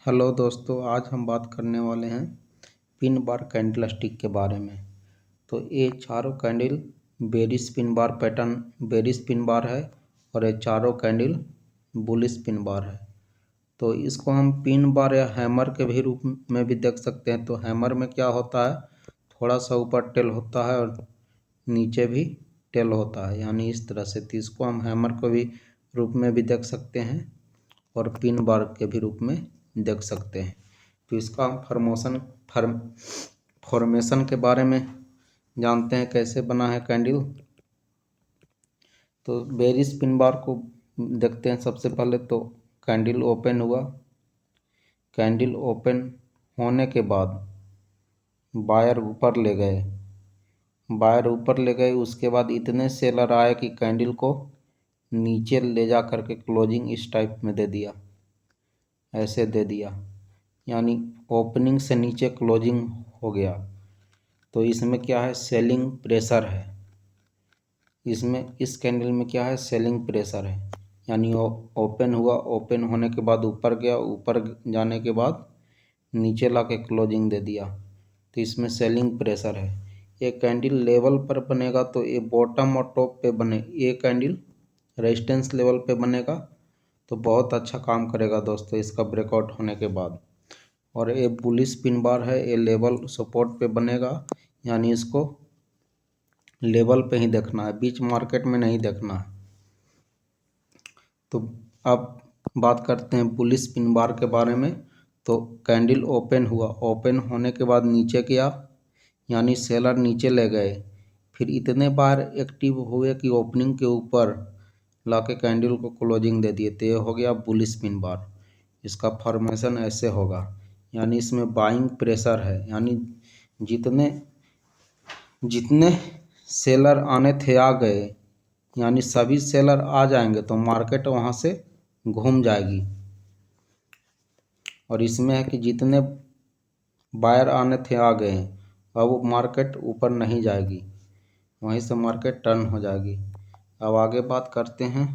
Hello दोस्तों, आज हम बात करने वाले हैं पिन बार कैंडल स्टिक के बारे में। तो ये चारों candle bearish pin bar pattern bearish pin bar है और ये चारों कैंडल बुलिश पिन बार है। तो इसको हम पिन बार या हैमर के भी रूप में भी देख सकते हैं। तो हैमर में क्या होता है, थोड़ा सा ऊपर टेल होता है और नीचे भी टेल होता है, यानी इस तरह से। तो इसको हम हैमर को भी रूप में भी देख सकते हैं और पिन बार के भी रूप में देख सकते हैं। तो इसका हम फॉर्मेशन के बारे में जानते हैं, कैसे बना है कैंडल। तो बेरिश पिन बार को देखते हैं। सबसे पहले तो कैंडल ओपन हुआ, कैंडल ओपन होने के बाद बायर ऊपर ले गए, बायर ऊपर ले गए। उसके बाद इतने सेलर आए कि कैंडल को नीचे ले जा करके क्लोजिंग इस टाइप में दे दिया, ऐसे दे दिया, यानी ओपनिंग से नीचे क्लोजिंग हो गया। तो इसमें क्या है, सेलिंग प्रेशर है। इसमें इस कैंडल में क्या है, सेलिंग प्रेशर है, यानी ओपन हुआ, ओपन होने के बाद ऊपर गया, ऊपर जाने के बाद नीचे ला के क्लोजिंग दे दिया। तो इसमें सेलिंग प्रेशर है। ये कैंडल लेवल पर बनेगा तो ये बॉटम और टॉप पे बने, ये कैंडल रेजिस्टेंस लेवल पे बनेगा तो बहुत अच्छा काम करेगा दोस्तों इसका ब्रेकआउट होने के बाद। और ये बुलिश पिन बार है, ये लेवल सपोर्ट पे बनेगा, यानी इसको लेवल पे ही देखना है, बीच मार्केट में नहीं देखना है। तो अब बात करते हैं बुलिश पिन बार के बारे में। तो कैंडल ओपन हुआ, ओपन होने के बाद नीचे गया, यानी सेलर नीचे ले गए। फिर इतने बार एक्टिव हुए कि ओपनिंग के ऊपर लाके कैंडल को क्लोजिंग दे दिए। तो ये हो गया बुलिश पिन बार। इसका फॉर्मेशन ऐसे होगा, यानी इसमें बाइंग प्रेशर है, यानी जितने जितने सेलर आने थे आ गए, यानी सभी सेलर आ जाएंगे तो मार्केट वहाँ से घूम जाएगी। और इसमें है कि जितने बायर आने थे आ गए, अब मार्केट ऊपर नहीं जाएगी, वहीं से मार्केट टर्न हो जाएगी। अब आगे बात करते हैं।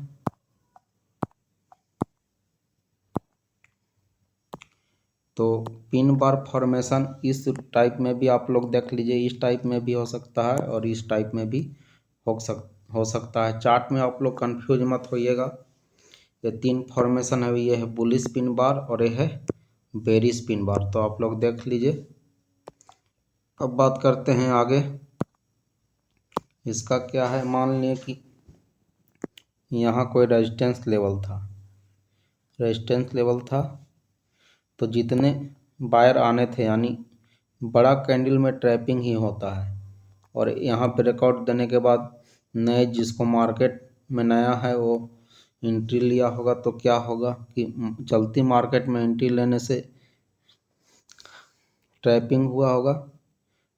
तो पिन बार फॉर्मेशन इस टाइप में भी आप लोग देख लीजिए, इस टाइप में भी हो सकता है और इस टाइप में भी हो सकता है। चार्ट में आप लोग कंफ्यूज मत होइएगा। ये तीन फॉर्मेशन है, ये है बुलिश पिन बार और ये है बेरिश पिन बार। तो आप लोग देख लीजिए। अब बात करते हैं आगे। इसका क्या है, मान लिए कि यहाँ कोई रेजिस्टेंस लेवल था, रेजिस्टेंस लेवल था, तो जितने बायर आने थे, यानी बड़ा कैंडल में ट्रैपिंग ही होता है। और यहाँ पे रिकॉर्ड देने के बाद नए जिसको मार्केट में नया है वो एंट्री लिया होगा, तो क्या होगा कि चलती मार्केट में एंट्री लेने से ट्रैपिंग हुआ होगा,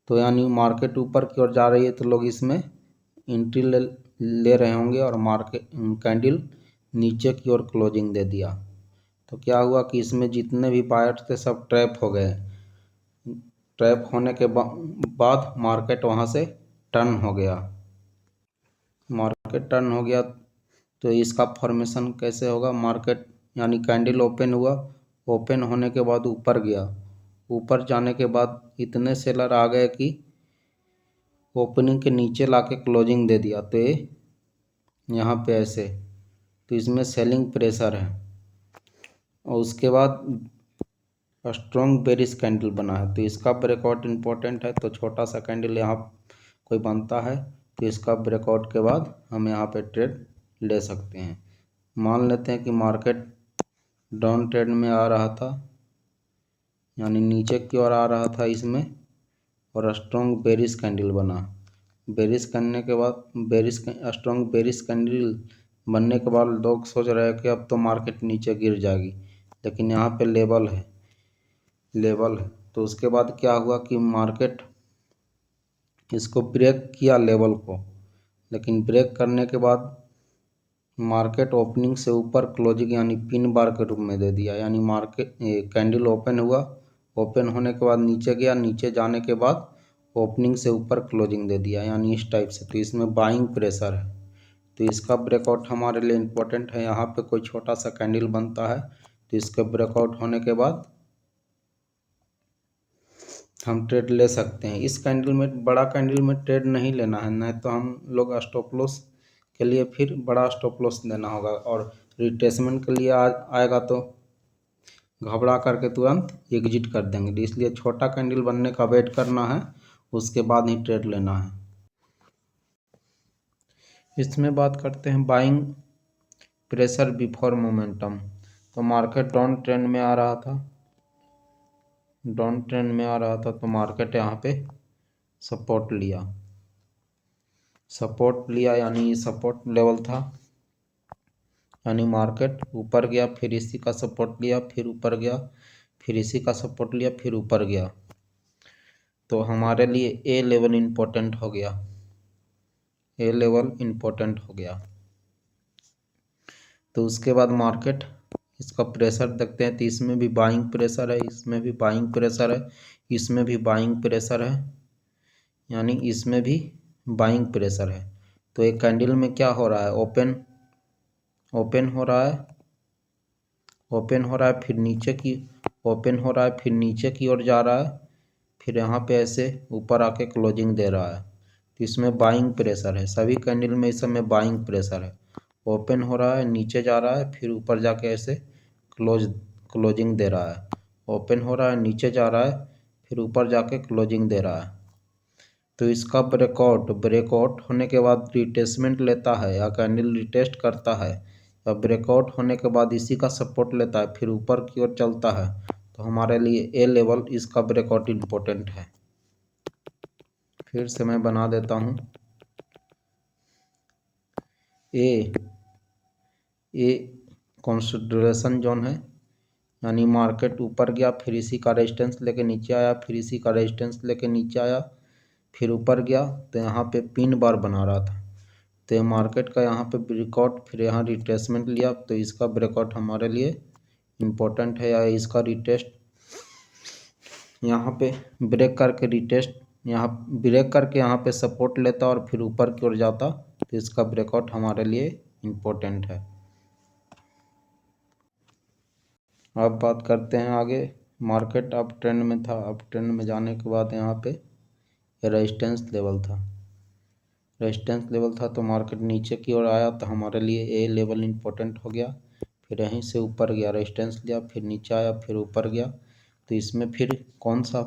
तो यानी मार्केट ऊपर की ओर जा रही है तो लोग इसमें एंट्री ले रहे होंगे और मार्केट कैंडल नीचे की ओर क्लोजिंग दे दिया। तो क्या हुआ कि इसमें जितने भी बायर थे सब ट्रैप हो गए। ट्रैप होने के बाद मार्केट वहाँ से टर्न हो गया, मार्केट टर्न हो गया। तो इसका फॉर्मेशन कैसे होगा, मार्केट यानी कैंडल ओपन हुआ, ओपन होने के बाद ऊपर गया, ऊपर जाने के बाद इतने सेलर आ गए कि ओपनिंग के नीचे लाके क्लोजिंग दे दिया। तो ये यहाँ पे ऐसे, तो इसमें सेलिंग प्रेशर है। और उसके बाद स्ट्रॉन्ग बेरिश कैंडल बना है, तो इसका ब्रेकआउट इम्पोर्टेंट है। तो छोटा सा कैंडल यहाँ कोई बनता है तो इसका ब्रेकआउट के बाद हम यहाँ पे ट्रेड ले सकते हैं। मान लेते हैं कि मार्केट डाउन ट्रेंड में आ रहा था, यानी नीचे की ओर आ रहा था इसमें, और स्ट्रॉन्ग बेरिश कैंडल बना। बेरिश करने के बाद स्ट्रॉन्ग बेरिश कैंडल बनने के बाद लोग सोच रहे हैं कि अब तो मार्केट नीचे गिर जाएगी, लेकिन यहाँ पे लेवल है। तो उसके बाद क्या हुआ कि मार्केट इसको ब्रेक किया लेवल को, लेकिन ब्रेक करने के बाद मार्केट ओपनिंग से ऊपर क्लोजिंग यानी पिन बार के रूप में दे दिया। यानी मार्केट कैंडल ओपन हुआ, ओपन होने के बाद नीचे गया, नीचे जाने के बाद ओपनिंग से ऊपर क्लोजिंग दे दिया, यानी इस टाइप से। तो इसमें बाइंग प्रेशर है, तो इसका ब्रेकआउट हमारे लिए इम्पोर्टेंट है। यहाँ पे कोई छोटा सा कैंडल बनता है तो इसके ब्रेकआउट होने के बाद हम ट्रेड ले सकते हैं। इस कैंडल में, बड़ा कैंडल में ट्रेड नहीं लेना है, नहीं तो हम लोग स्टॉप लॉस के लिए फिर बड़ा स्टॉप लॉस देना होगा, और रिट्रेसमेंट के लिए आएगा तो घबरा करके तुरंत एग्जिट कर देंगे। इसलिए छोटा कैंडल बनने का वेट करना है, उसके बाद ही ट्रेड लेना है। इसमें बात करते हैं बाइंग प्रेशर बिफोर मोमेंटम। तो मार्केट डाउन ट्रेंड में आ रहा था, तो मार्केट यहाँ पे सपोर्ट लिया, यानी सपोर्ट लेवल था, यानी मार्केट ऊपर गया, फिर इसी का सपोर्ट लिया, फिर ऊपर गया, फिर इसी का सपोर्ट लिया, फिर ऊपर गया। तो हमारे लिए ए लेवल इम्पोर्टेंट हो गया। तो उसके बाद मार्केट, इसका प्रेशर देखते हैं, तो इसमें भी बाइंग प्रेशर है, इसमें भी बाइंग प्रेशर है, इसमें भी बाइंग प्रेशर है, यानी इसमें भी बाइंग प्रेशर है। तो एक कैंडल में क्या हो रहा है, ओपन हो रहा है, फिर नीचे की ओपन हो रहा है, फिर नीचे की ओर जा रहा है, फिर यहाँ पे ऐसे ऊपर आके क्लोजिंग दे रहा है। तो इसमें बाइंग प्रेशर है, सभी कैंडल में इस समय बाइंग प्रेशर है। ओपन हो रहा है, नीचे जा रहा है, फिर ऊपर जाके ऐसे क्लोजिंग दे रहा है। ओपन हो रहा है, नीचे जा रहा है, फिर ऊपर जाके क्लोजिंग दे रहा है। तो इसका ब्रेकआउट होने के बाद रिटेस्टमेंट लेता है, या कैंडल रिटेस्ट करता है, या ब्रेकआउट होने के बाद इसी का सपोर्ट लेता है, फिर ऊपर की ओर चलता है, तो हमारे लिए ए लेवल, इसका ब्रेकआउट इम्पोर्टेंट है। फिर से मैं बना देता हूँ, ए कंसिडरेशन जोन है, यानी मार्केट ऊपर गया, फिर इसी का रेजिस्टेंस लेके नीचे आया, फिर इसी का रेजिस्टेंस लेके नीचे आया, फिर ऊपर गया, तो यहाँ पे पिन बार बना रहा था। तो मार्केट का यहाँ पे ब्रेकआउट, फिर यहाँ रिट्रेसमेंट लिया, तो इसका ब्रेकआउट हमारे लिए इम्पोर्टेंट है, या इसका रिटेस्ट यहाँ पे ब्रेक करके यहाँ पे सपोर्ट लेता और फिर ऊपर की ओर जाता, तो इसका ब्रेकआउट हमारे लिए इम्पोर्टेंट है। अब बात करते हैं आगे। मार्केट अप ट्रेंड में था, अप ट्रेंड में जाने के बाद यहाँ पे रेजिस्टेंस लेवल था, तो मार्केट नीचे की ओर आया, तो हमारे लिए ए लेवल इम्पोर्टेंट हो गया। फिर यहीं से ऊपर गया, रेजिस्टेंस लिया, फिर नीचे आया, फिर ऊपर गया। तो इसमें फिर कौन सा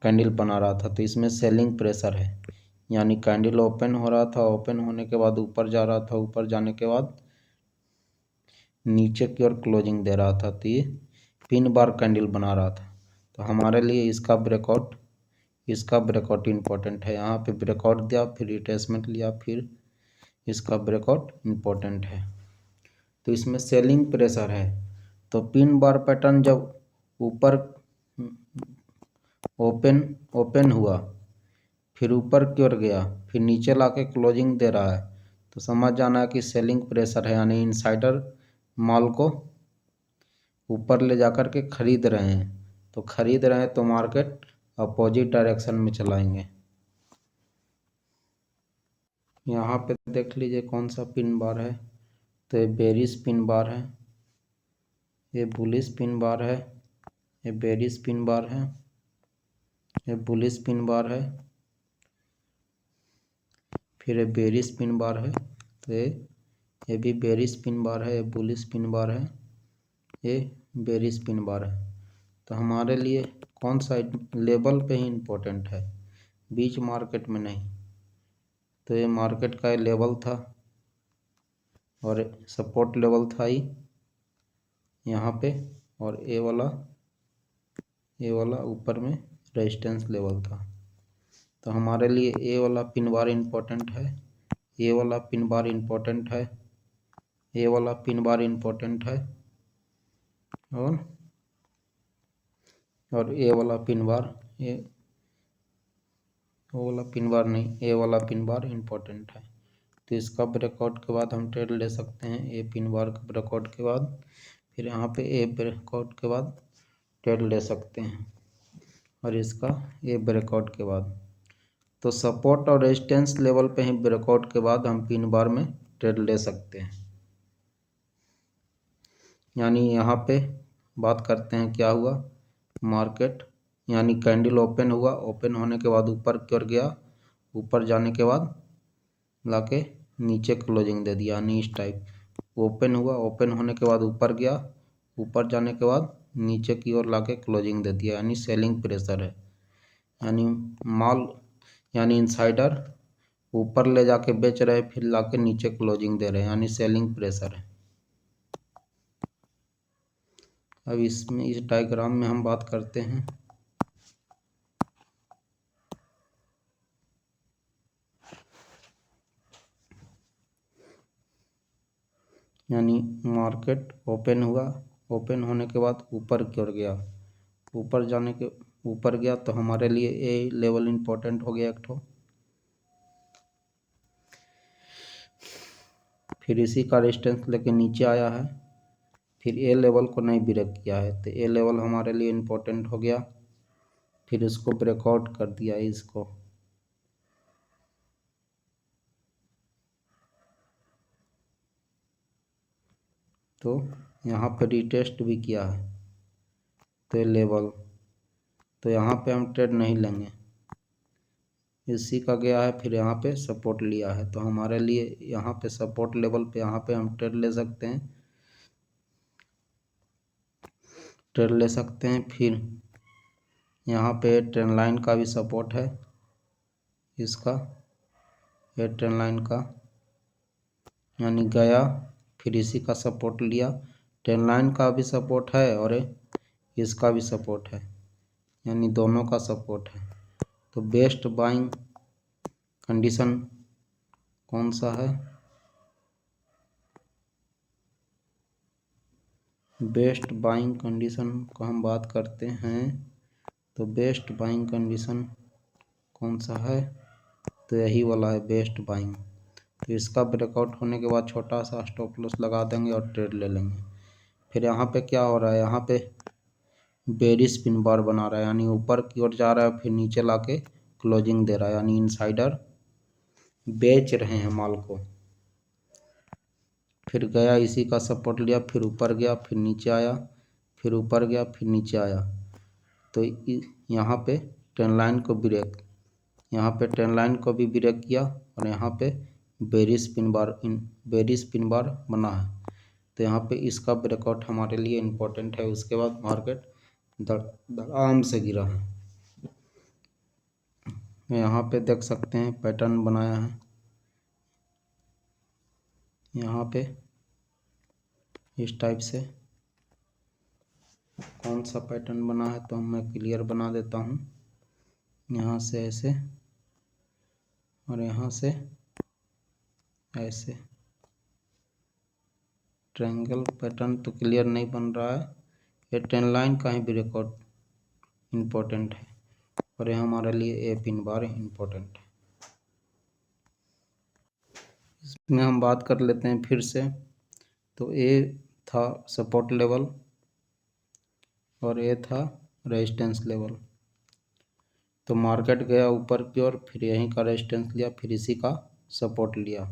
कैंडल बना रहा था, तो इसमें सेलिंग प्रेशर है, यानी कैंडल ओपन हो रहा था, ओपन होने के बाद ऊपर जा रहा था, ऊपर जाने के बाद नीचे की ओर क्लोजिंग दे रहा था, तो ये पिन बार कैंडल बना रहा था। तो हमारे लिए इसका ब्रेकआउट इम्पोर्टेंट है। यहाँ पे ब्रेकआउट दिया, फिर रिट्रेसमेंट लिया, फिर इसका ब्रेकआउट इम्पोर्टेंट है। तो इसमें सेलिंग प्रेशर है, तो पिन बार पैटर्न जब ऊपर ओपन हुआ, फिर ऊपर की ओर गया, फिर नीचे लाके क्लोजिंग दे रहा है, तो समझ जाना है कि सेलिंग प्रेशर है, यानी इनसाइडर माल को ऊपर ले जाकर के खरीद रहे हैं, तो मार्केट अपोजिट डायरेक्शन में चलाएंगे। यहाँ पे देख लीजिए कौन सा पिन बार है, तो ये बेरिश पिन बार है, ये बुलिश पिन बार है, ये बेरिश पिन बार है, ये बुलिश पिन बार है, फिर ये बेरिश पिन बार है, तो ये भी बेरिश पिन बार है, ये बुलिश पिन बार है, ये बेरिश पिन बार है। तो हमारे लिए कौन सा लेवल पे ही इम्पोर्टेंट है, बीच मार्केट में नहीं। तो ये मार्केट का लेवल था और सपोर्ट लेवल था ही यहाँ पे, और ये वाला ऊपर में रेजिस्टेंस लेवल था। तो हमारे लिए ए वाला पिन बार इम्पोर्टेंट है, ये वाला पिन बार इम्पोर्टेंट है, ये वाला पिन बार इम्पोर्टेंट है, और ये वाला पिन बार, ये वाला पिन बार नहीं, ये वाला पिन बार इम्पोर्टेंट है। तो इसका ब्रेकआउट के बाद हम ट्रेड ले सकते हैं, ए पिन बार के ब्रेकआउट के बाद, फिर यहाँ पे ए ब्रेकआउट के बाद ट्रेड ले सकते हैं, और इसका ए ब्रेकआउट के बाद। तो सपोर्ट और रेजिस्टेंस लेवल पे ही ब्रेकआउट के बाद हम पिन बार में ट्रेड ले सकते हैं। यानी यहाँ पे बात करते हैं क्या हुआ, मार्केट यानी कैंडल ओपन हुआ, ओपन होने के बाद ऊपर की ओर गया, ऊपर जाने के बाद लाके नीचे क्लोजिंग दे दिया, यानी इस टाइप ओपन हुआ, ओपन होने के बाद ऊपर गया, ऊपर जाने के बाद नीचे की ओर लाके क्लोजिंग दे दिया, यानी सेलिंग प्रेशर है। यानी माल यानी इनसाइडर ऊपर ले जाके बेच रहे, फिर लाके नीचे क्लोजिंग दे रहे, यानी सेलिंग प्रेशर है। अब इसमें इस डायग्राम में हम बात करते हैं यानी मार्केट ओपन हुआ, ओपन होने के बाद ऊपर की ओर गया, ऊपर गया तो हमारे लिए ए लेवल इम्पोर्टेंट हो गया एक ठो। फिर इसी का रेजिस्टेंस लेके नीचे आया है, फिर ए लेवल को नहीं ब्रेक किया है, तो ए लेवल हमारे लिए इम्पोर्टेंट हो गया। फिर इसको ब्रेकआउट कर दिया इसको, तो यहाँ पे रिटेस्ट भी किया है, तो ये लेवल, तो यहाँ पे हम ट्रेड नहीं लेंगे, इसी का गया है, फिर यहाँ पे सपोर्ट लिया है, तो हमारे लिए यहाँ पे सपोर्ट लेवल पे यहाँ पे हम ट्रेड ले सकते हैं, फिर यहाँ पे ट्रेंड लाइन का भी सपोर्ट है, इसका ये ट्रेंड लाइन का, यानी गया फिर इसी का सपोर्ट लिया, ट्रेंड लाइन का भी सपोर्ट है और इसका भी सपोर्ट है, यानी दोनों का सपोर्ट है। तो बेस्ट बाइंग कंडीशन कौन सा है? बेस्ट बाइंग कंडीशन को हम बात करते हैं, तो बेस्ट बाइंग कंडीशन कौन सा है? तो यही वाला है बेस्ट बाइंग। तो इसका ब्रेकआउट होने के बाद छोटा सा स्टॉप लॉस लगा देंगे और ट्रेड ले लेंगे। फिर यहाँ पे क्या हो रहा है, यहाँ पे बेरिश पिन बार बना रहा है, यानी ऊपर की ओर जा रहा है, फिर नीचे लाके क्लोजिंग दे रहा है, यानी इनसाइडर बेच रहे हैं माल को। फिर गया, इसी का सपोर्ट लिया, फिर ऊपर गया, फिर नीचे आया, फिर ऊपर गया, फिर नीचे आया, तो यहाँ पे ट्रेंड लाइन को ब्रेक, यहाँ पे ट्रेंड लाइन को भी ब्रेक किया, और यहाँ पे बेरिश पिन बार बना है, तो यहाँ पे इसका ब्रेकआउट हमारे लिए इम्पोर्टेंट है। उसके बाद मार्केट धड़ाम से गिरा है, यहाँ पे देख सकते हैं पैटर्न बनाया है, यहाँ पे इस टाइप से कौन सा पैटर्न बना है, तो मैं क्लियर बना देता हूँ। यहाँ से ऐसे और यहाँ से ऐसे ट्रायंगल पैटर्न तो क्लियर नहीं बन रहा है, ये ट्रेंड लाइन का ही ब्रेकआउट इम्पोर्टेंट है, और ये हमारे लिए ए पिन बार इम्पोर्टेंट है। इसमें हम बात कर लेते हैं फिर से, तो ए था सपोर्ट लेवल और ए था रेजिस्टेंस लेवल। तो मार्केट गया ऊपर की ओर, फिर यहीं का रेजिस्टेंस लिया, फिर इसी का सपोर्ट लिया,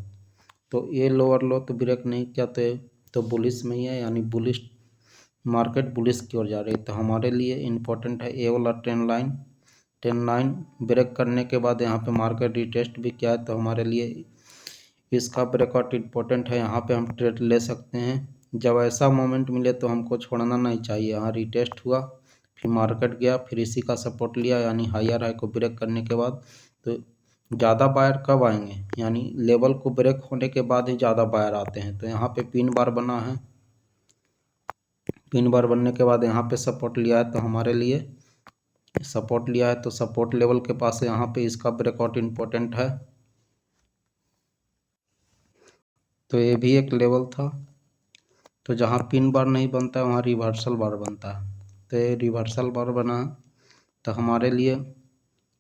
तो ये लोअर लो तो ब्रेक नहीं किया, तो बुलिश में ही है, यानी बुलिश मार्केट बुलिश की ओर जा रही है। तो हमारे लिए इम्पोर्टेंट है ए वाला ट्रेंड लाइन ब्रेक करने के बाद यहाँ पे मार्केट रिटेस्ट भी किया है, तो हमारे लिए इसका ब्रेकआउट इम्पोर्टेंट है, यहाँ पे हम ट्रेड ले सकते हैं। जब ऐसा मोमेंट मिले तो हमको छोड़ना नहीं चाहिए। यहाँ रिटेस्ट हुआ, फिर मार्केट गया, फिर इसी का सपोर्ट लिया, यानी हायर हाई को ब्रेक करने के बाद, तो ज़्यादा बायर कब आएंगे, यानी लेवल को ब्रेक होने के बाद ही ज़्यादा बायर आते हैं। तो यहाँ पे पिन बार बना है, पिन बार बनने के बाद यहाँ पे सपोर्ट लिया है, तो हमारे लिए सपोर्ट लिया है, तो सपोर्ट लेवल के पास यहाँ पे इसका ब्रेकआउट इम्पोर्टेंट है। तो ये भी एक लेवल था, तो जहाँ पिन बार नहीं बनता है वहाँ रिवर्सल बार बनता है, तो ये रिवर्सल बार बना, तो हमारे लिए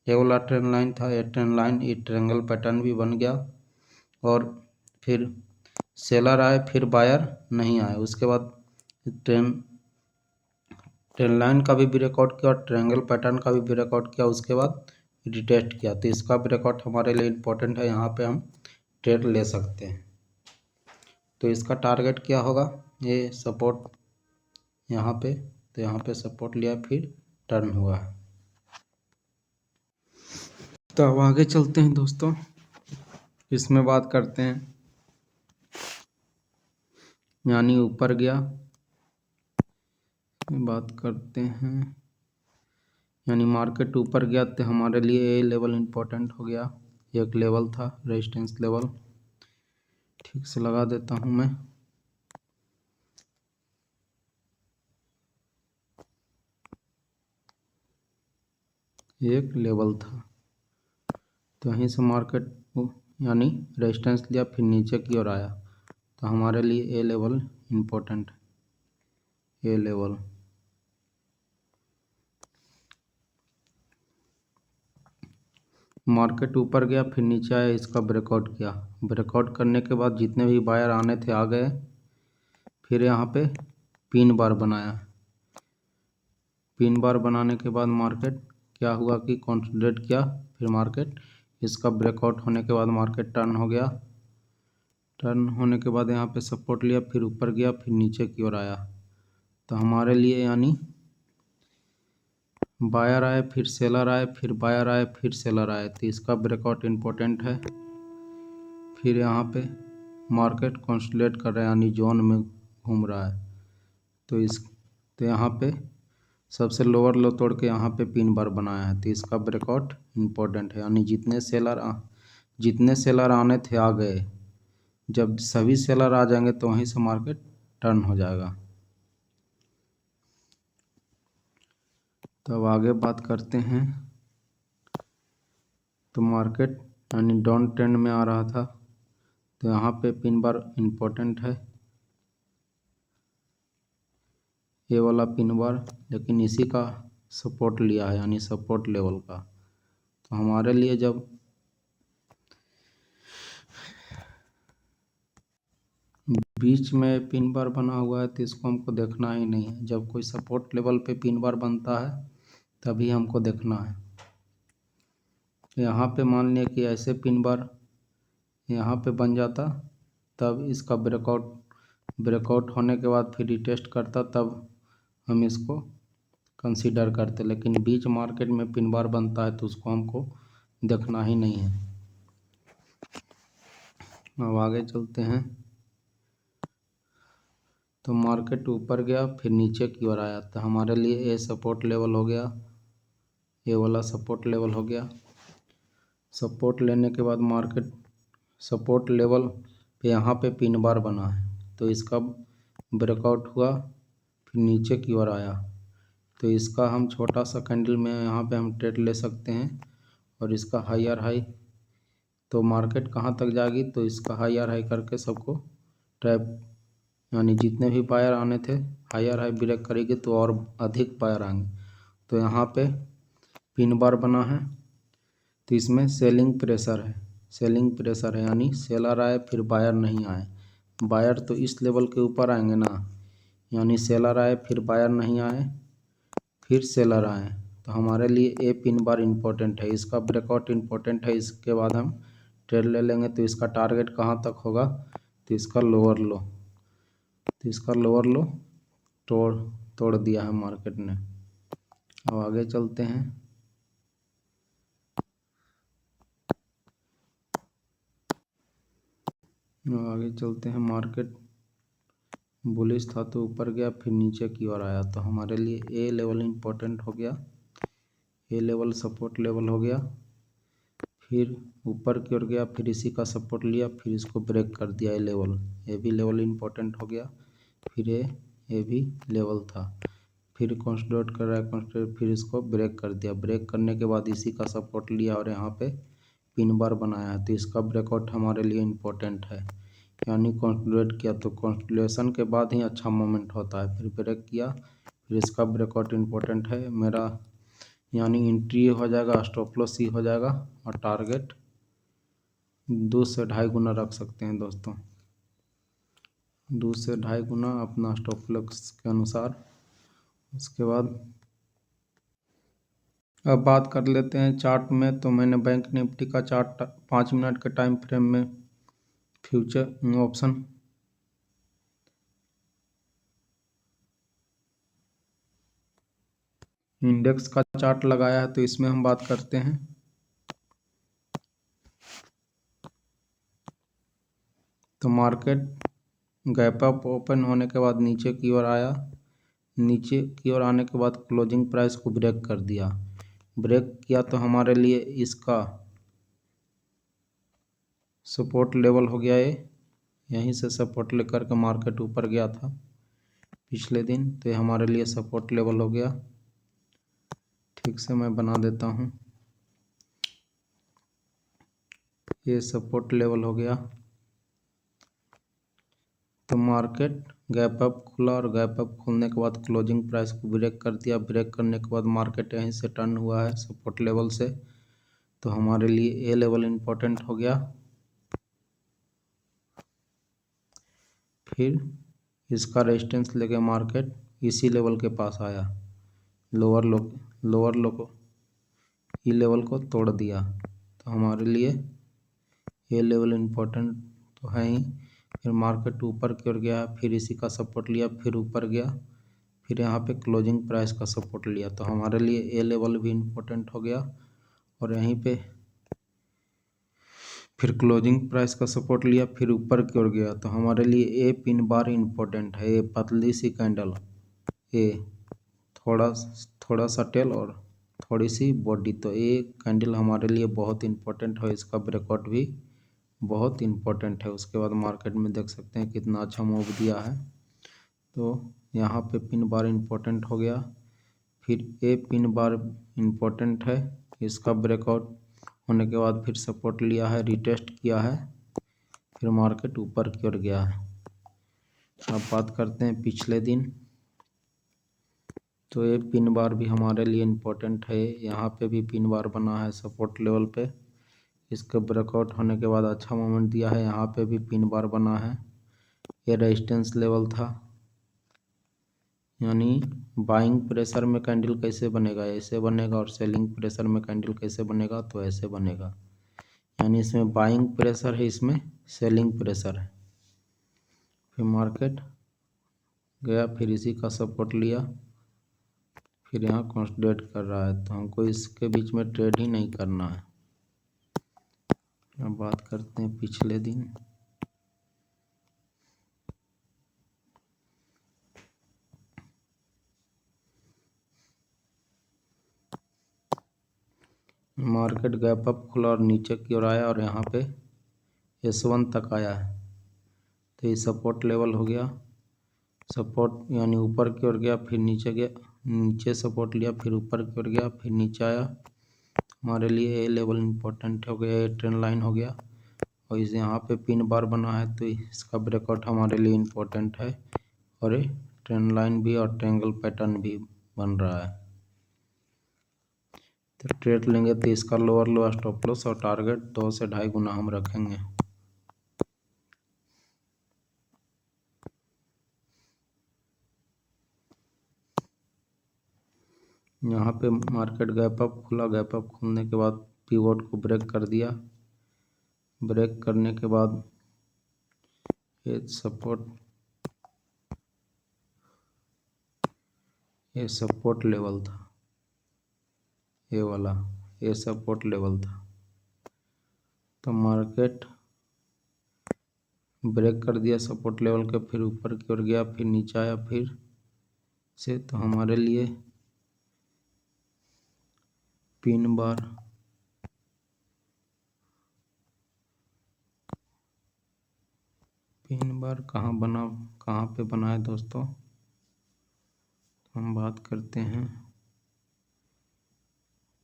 ये वाला ट्रेंड लाइन था, ये ट्रेंड लाइन ये ट्रायंगल पैटर्न भी बन गया, और फिर सेलर आए, फिर बायर नहीं आए, उसके बाद ट्रेंड लाइन का भी ब्रेकआउट किया और ट्रायंगल पैटर्न का भी ब्रेकआउट किया, उसके बाद रिटेस्ट किया, तो इसका ब्रेकआउट हमारे लिए इम्पोर्टेंट है, यहाँ पे हम ट्रेड ले सकते हैं। तो इसका टारगेट क्या होगा, ये सपोर्ट यहाँ पे, तो यहाँ पे सपोर्ट लिया, फिर टर्न हुआ है। तो अब आगे चलते हैं दोस्तों, इसमें बात करते हैं, यानी ऊपर गया, बात करते हैं, यानी मार्केट ऊपर गया तो हमारे लिए ए लेवल इम्पोर्टेंट हो गया। एक लेवल था रेजिस्टेंस लेवल, ठीक से लगा देता हूँ मैं। एक लेवल था, तो यहीं से मार्केट यानी रेजिस्टेंस लिया, फिर नीचे की ओर आया, तो हमारे लिए ए लेवल इम्पोर्टेंट है। ए लेवल मार्केट ऊपर गया, फिर नीचे आया, इसका ब्रेकआउट किया। ब्रेकआउट करने के बाद जितने भी बायर आने थे आ गए। फिर यहाँ पे पिन बार बनाया। पिन बार बनाने के बाद मार्केट क्या हुआ कि कंसोलिडेट किया। फिर मार्केट इसका ब्रेकआउट होने के बाद मार्केट टर्न हो गया। टर्न होने के बाद यहाँ पे सपोर्ट लिया, फिर ऊपर गया, फिर नीचे की ओर आया। तो हमारे लिए यानी बायर आए, फिर सेलर आए, फिर बायर आए, फिर सेलर आए, तो इसका ब्रेकआउट इम्पोर्टेंट है। फिर यहाँ पे मार्केट कंसोलिडेट कर रहा है, यानी जोन में घूम रहा है। तो यहाँ पे सबसे लोअर लो तोड़ के यहाँ पे पिन बार बनाया है, तो इसका ब्रेकआउट इम्पोर्टेंट है। यानी जितने सेलर आने थे आ गए। जब सभी सेलर आ जाएंगे तो वहीं से मार्केट टर्न हो जाएगा। तो अब आगे बात करते हैं। तो मार्केट यानी डाउन ट्रेंड में आ रहा था, तो यहाँ पे पिन बार इम्पोर्टेंट है, ये वाला पिन बार, लेकिन इसी का सपोर्ट लिया है, यानी सपोर्ट लेवल का। तो हमारे लिए जब बीच में पिन बार बना हुआ है तो इसको हमको देखना ही नहीं है। जब कोई सपोर्ट लेवल पे पिन बार बनता है तभी हमको देखना है। यहाँ पे मान लिया कि ऐसे पिन बार यहाँ पे बन जाता, तब इसका ब्रेकआउट होने के बाद फिर रिटेस्ट करता, तब हम इसको कंसीडर करते। लेकिन बीच मार्केट में पिन बार बनता है तो उसको हमको देखना ही नहीं है। अब आगे चलते हैं। तो मार्केट ऊपर गया, फिर नीचे की ओर आया, तो हमारे लिए ए सपोर्ट लेवल हो गया, ये वाला सपोर्ट लेवल हो गया। सपोर्ट लेने के बाद मार्केट सपोर्ट लेवल पे यहाँ पे पिन बार बना है, तो इसका ब्रेकआउट हुआ, फिर नीचे की ओर आया, तो इसका हम छोटा सा कैंडल में यहाँ पे हम ट्रेड ले सकते हैं। और इसका हायर हाई, तो मार्केट कहाँ तक जाएगी, तो इसका हायर हाई करके सबको ट्रैप, यानी जितने भी बायर आने थे हायर हाई ब्रेक करेगी तो और अधिक बायर आएंगे। तो यहाँ पे पिन बार बना है, तो इसमें सेलिंग प्रेशर है, यानी सेलर आए फिर बायर नहीं आए। बायर तो इस लेवल के ऊपर आएंगे ना, यानी सेलर आए फिर बायर नहीं आए, फिर सेलर आए, तो हमारे लिए ए पिन बार इम्पोर्टेंट है। इसका ब्रेकआउट इम्पोर्टेंट है, इसके बाद हम ट्रेड ले लेंगे। तो इसका टारगेट कहाँ तक होगा, तो इसका लोअर लो, तो इसका लोअर लो तोड़ दिया है मार्केट ने। अब आगे चलते हैं। मार्केट बुलिश था तो ऊपर गया, फिर नीचे की ओर आया, तो हमारे लिए ए लेवल इम्पोर्टेंट हो गया। ए लेवल सपोर्ट लेवल हो गया, फिर ऊपर की ओर गया, फिर इसी का सपोर्ट लिया, फिर इसको ब्रेक कर दिया। ए भी लेवल इम्पोर्टेंट हो गया। फिर ए भी लेवल था, फिर कंसोलिडेट कर रहा है, कंसोलिडेट, फिर इसको ब्रेक कर दिया। ब्रेक करने के बाद इसी का सपोर्ट लिया और यहाँ पे पिन बार बनाया है, तो इसका ब्रेकआउट हमारे लिए इम्पोर्टेंट है। यानी कंसोलिडेट किया, तो कंसोलिडेशन के बाद ही अच्छा मोमेंट होता है। फिर ब्रेक किया, फिर इसका ब्रेकआउट इम्पोर्टेंट है मेरा, यानी एंट्री हो जाएगा, स्टॉप लॉस ही हो जाएगा, और टारगेट 2 से 2.5 गुना रख सकते हैं दोस्तों। 2 से 2.5 गुना अपना स्टॉप लॉस के अनुसार। उसके बाद अब बात कर लेते हैं चार्ट में। तो मैंने बैंक निफ्टी का चार्ट 5 मिनट के टाइम फ्रेम में फ्यूचर ऑप्शन इंडेक्स का चार्ट लगाया है, तो इसमें हम बात करते हैं। तो मार्केट गैप अप ओपन होने के बाद नीचे की ओर आया, नीचे की ओर आने के बाद क्लोजिंग प्राइस को ब्रेक कर दिया। ब्रेक किया तो हमारे लिए इसका सपोर्ट लेवल हो गया ये, यहीं से सपोर्ट लेकर के मार्केट ऊपर गया था पिछले दिन, तो ये हमारे लिए सपोर्ट लेवल हो गया। ठीक से मैं बना देता हूँ, ये सपोर्ट लेवल हो गया। तो मार्केट गैप अप खुला और गैप अप खुलने के बाद क्लोजिंग प्राइस को ब्रेक कर दिया। ब्रेक करने के बाद मार्केट यहीं से टर्न हुआ है सपोर्ट लेवल से, तो हमारे लिए ए लेवल इम्पोर्टेंट हो गया। फिर इसका रेजिस्टेंस लेके मार्केट इसी लेवल के पास आया, लोअर लो को ई लेवल को तोड़ दिया, तो हमारे लिए ये लेवल इम्पोर्टेंट तो है ही। फिर मार्केट ऊपर की ओर गया, फिर इसी का सपोर्ट लिया, फिर ऊपर गया, फिर यहाँ पे क्लोजिंग प्राइस का सपोर्ट लिया, तो हमारे लिए ए लेवल भी इम्पोर्टेंट हो गया। और यहीं पे फिर क्लोजिंग प्राइस का सपोर्ट लिया, फिर ऊपर की ओर गया, तो हमारे लिए ए पिन बार इम्पोर्टेंट है। ये पतली सी कैंडल, ये थोड़ा थोड़ा सा टेल और थोड़ी सी बॉडी, तो ये कैंडल हमारे लिए बहुत इम्पोर्टेंट है। इसका ब्रेकआउट भी बहुत इम्पोर्टेंट है। उसके बाद मार्केट में देख सकते हैं कितना अच्छा मूव दिया है। तो यहाँ पे पिन बार इम्पोर्टेंट हो गया। फिर ए पिन बार इम्पोर्टेंट है, इसका ब्रेकआउट होने के बाद फिर सपोर्ट लिया है, रिटेस्ट किया है, फिर मार्केट ऊपर की ओर गया है। अब बात करते हैं पिछले दिन, तो ये पिन बार भी हमारे लिए इम्पोर्टेंट है। यहाँ पे भी पिन बार बना है सपोर्ट लेवल पे, इसका ब्रेकआउट होने के बाद अच्छा मोमेंट दिया है। यहाँ पे भी पिन बार बना है, ये रेजिस्टेंस लेवल था। यानी बाइंग प्रेशर में कैंडल कैसे बनेगा, ऐसे बनेगा, और सेलिंग प्रेशर में कैंडल कैसे बनेगा, तो ऐसे बनेगा। यानी इसमें बाइंग प्रेशर है, इसमें सेलिंग प्रेशर है। फिर मार्केट गया, फिर इसी का सपोर्ट लिया, फिर यहाँ कंसोलिडेट कर रहा है, तो हमको इसके बीच में ट्रेड ही नहीं करना है। अब बात करते हैं पिछले दिन, मार्केट गैप अप खुला और नीचे की ओर आया और यहाँ पे S1 तक आया है, तो ये सपोर्ट लेवल हो गया। सपोर्ट यानी ऊपर की ओर गया, फिर नीचे गया, नीचे सपोर्ट लिया, फिर ऊपर की ओर गया, फिर नीचे आया। हमारे लिए ए लेवल इम्पोर्टेंट हो गया, ये ट्रेंड लाइन हो गया। और इस यहाँ पे पिन बार बना है, तो इसका ब्रेकआउट हमारे लिए इम्पोर्टेंट है। और ये ट्रेंड लाइन भी और ट्रायंगल पैटर्न भी बन रहा है, तो ट्रेड लेंगे तो इसका लोअर लो, स्टॉप लॉस और टारगेट 2 से 2.5 गुना हम रखेंगे। यहाँ पे मार्केट गैप अप खुला, गैप अप खुलने के बाद पिवोट को ब्रेक कर दिया। ब्रेक करने के बाद ये सपोर्ट लेवल था, ये वाला, ये सपोर्ट लेवल था। तो मार्केट ब्रेक कर दिया सपोर्ट लेवल के, फिर ऊपर की ओर गया, फिर नीचे आया, फिर से, तो हमारे लिए पिन बार कहाँ पे बना है दोस्तों, हम बात करते हैं।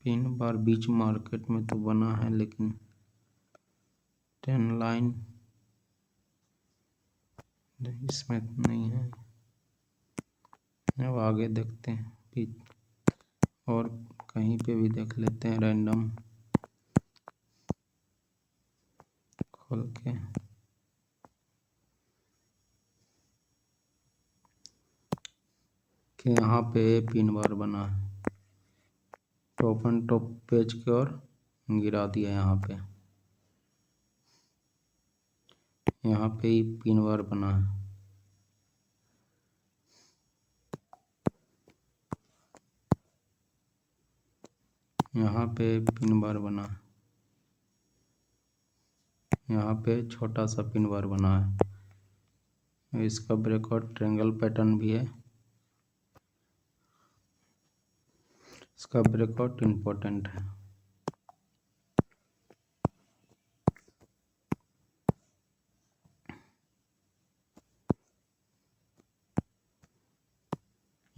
पिन बार बीच मार्केट में तो बना है, लेकिन ट्रेंड लाइन इसमें नहीं है। अब आगे देखते हैं, और कहीं पे भी देख लेते हैं रैंडम खोल के। कि यहाँ पे पिन बार बना है, टॉप एंड टॉप पेज की ओर गिरा दिया। यहाँ पे ही पिन बार बना है, यहाँ पे पिन बार बना है। यहाँ पे छोटा सा पिन बार बना है। इसका ब्रेकआउट ट्रायंगल पैटर्न भी है। इसका ब्रेकआउट इम्पोर्टेंट है।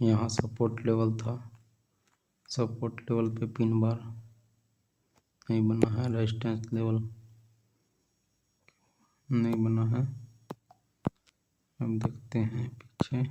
यहाँ सपोर्ट लेवल था, सपोर्ट लेवल पे पिन बार नहीं बना है, रेजिस्टेंस लेवल नहीं बना है। अब देखते हैं पीछे।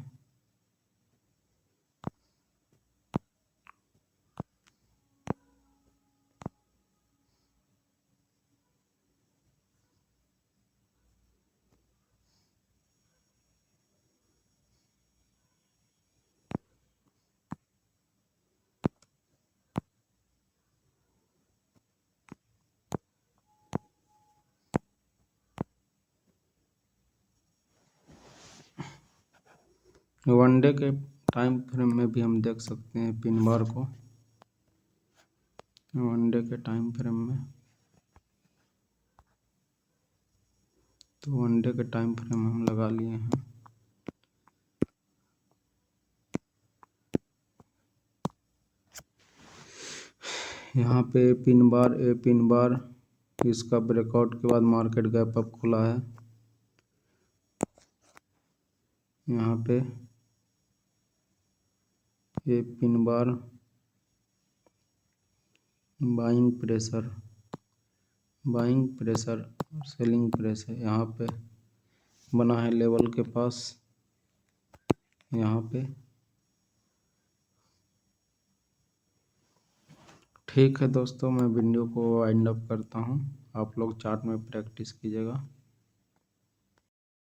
वनडे के टाइम फ्रेम में भी हम देख सकते हैं पिन बार को। वनडे के टाइम फ्रेम में, तो वनडे के टाइम फ्रेम हम लगा लिए हैं। यहाँ पे पिन बार इसका ब्रेकआउट के बाद मार्केट गैप अप खुला है। यहाँ पे ये pin bar buying pressure selling pressure यहाँ पे बना है लेवल के पास। यहाँ पे ठीक है दोस्तों, मैं वीडियो को वाइंड अप करता हूँ। आप लोग चार्ट में प्रैक्टिस कीजिएगा।